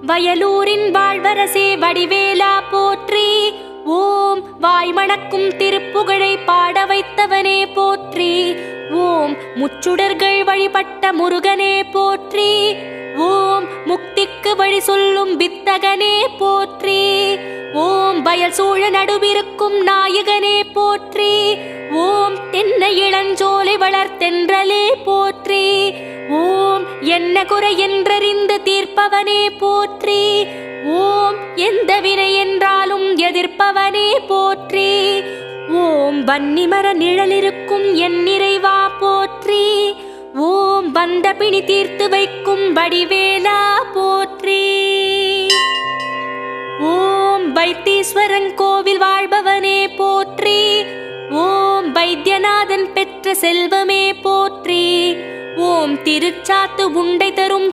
வயலூரின் வாழ்வரசே வடிவேலா போற்றி. ஓம் வாய்மணக்கும் திருப்புகழை பாட வைத்தவனே போற்றி. ஓம் முச்சுடர்கள் வழிபட்ட முருகனே போற்றி. ஓம் முக்திக்கு வழி சொல்லும் வித்தகனே போற்றி. ஓம் வயல் சூழ நடுவிருக்கும் நாயகனே போற்றி. ஓம் தென்னை இளஞ்சோலை வளர்த்தென்றலே போற்றி. ஓம் என்ன குறை என்றறிந்து தீர்ப்பவனே போற்றி. ஓம் எந்த வினை என்றாலும் எதிர்ப்பவனே போற்றி. ஓம் வன்னிமர நிழலிருக்கும் என் நிறைவா போற்றி. ஓம் வந்த பிணி தீர்த்து வைக்கும் வடிவேலா போற்றி. ஓம் வைத்தீஸ்வரன் கோவில் வாழ்பவனே போற்றி. ஓம் வைத்தியநாதன் பெற்ற செல்வமே போற்றி. ஓம் திருச்சாத்து உண்டை தரும்